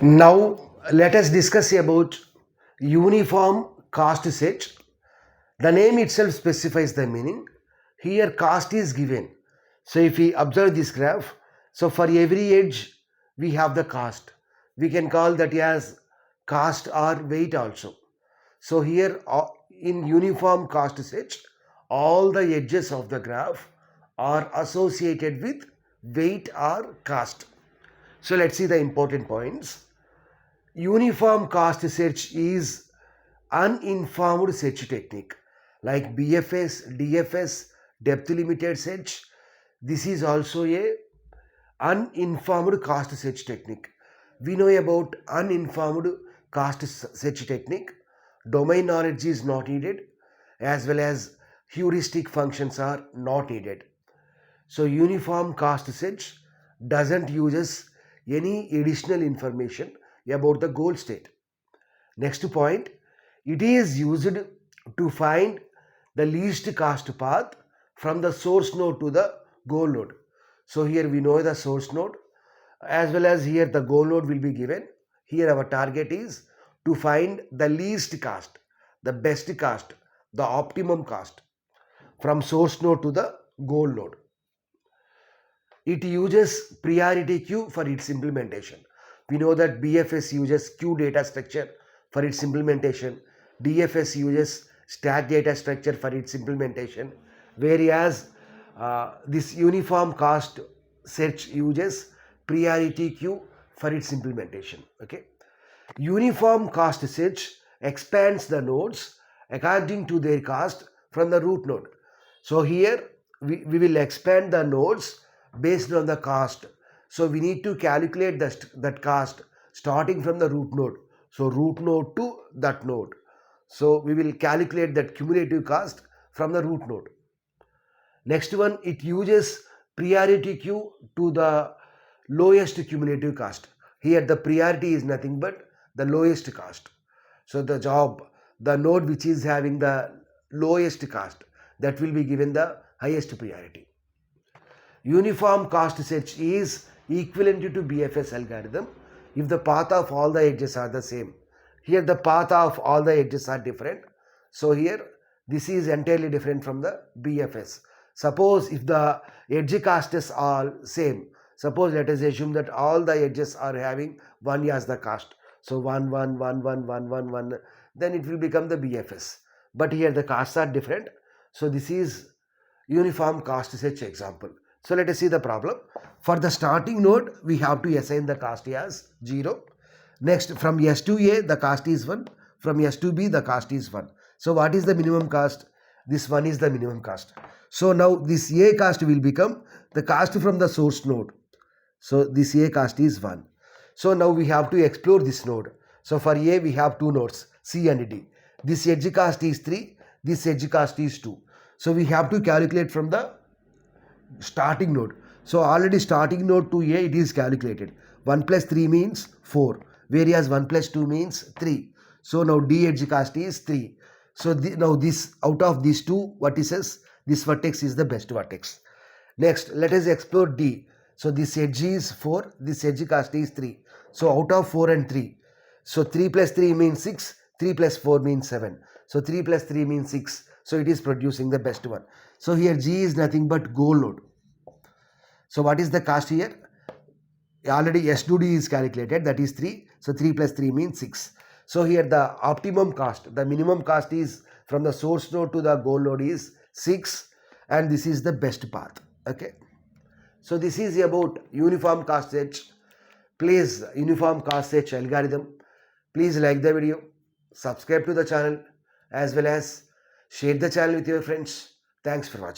Now let us discuss about uniform cost set. The name itself specifies the meaning. Here cost is given. So if we observe this graph, so for every edge we have the cost. We can call that as cost or weight also. So here in uniform cost set, all the edges of the graph are associated with weight or cost. So let's see the important points. Uniform cost search is uninformed search technique like BFS, DFS, depth limited search. This is also a uninformed cost search technique. We know about uninformed cost search technique. Domain knowledge is not needed, as well as heuristic functions are not needed. So uniform cost search doesn't use any additional information about the goal state. Next point, it is used to find the least cost path from the source node to the goal node. So here we know the source node, as well as here the goal node will be given. Here our target is to find the least cost, the best cost, the optimum cost from source node to the goal node. It uses priority queue for its implementation. We know that BFS uses queue data structure for its implementation. DFS uses stack data structure for its implementation, whereas this uniform cost search uses priority queue for its implementation. Okay, uniform cost search expands the nodes according to their cost from the root node. So here we will expand the nodes based on the cost. So we need to calculate that cost starting from the root node. So root node to that node. So we will calculate that cumulative cost from the root node. Next one, it uses priority queue to the lowest cumulative cost. Here the priority is nothing but the lowest cost. So the node which is having the lowest cost, that will be given the highest priority. Uniform cost search is equivalent to BFS algorithm if the path of all the edges are the same. Here the path of all the edges are different. So here this is entirely different from the BFS. Suppose if the edge costs are same, suppose let us assume that all the edges are having 1 as the cost. So 1, 1, 1, 1, 1, 1, 1, then it will become the BFS. But here the costs are different. So this is uniform cost search example. So let us see the problem. For the starting node, we have to assign the cost as 0. Next, from S to A, the cost is 1. From S to B, the cost is 1. So what is the minimum cost? This one is the minimum cost. So now this A cost will become the cost from the source node. So this A cost is 1. So now we have to explore this node. So for A, we have two nodes, C and D. This edge cost is 3. This edge cost is 2. So we have to calculate from the starting node. So already starting node to A, it is calculated. 1 plus 3 means 4, whereas 1 plus 2 means 3. So now D edge cost is 3. So now this, out of these two vertices, this vertex is the best vertex. Next, let us explore D. So this edge is 4, this edge cost is 3. So out of 4 and 3, so 3 plus 3 means 6, 3 plus 4 means 7. So 3 plus 3 means 6. So it is producing the best one. So here G is nothing but goal node. So what is the cost here? Already S to D is calculated, that is 3. So 3 plus 3 means 6. So here the optimum cost, the minimum cost is from the source node to the goal node is 6, and this is the best path. Okay. So this is about uniform cost search. Please, uniform cost search algorithm. Please like the video, subscribe to the channel, as well as share the channel with your friends. Thanks for watching.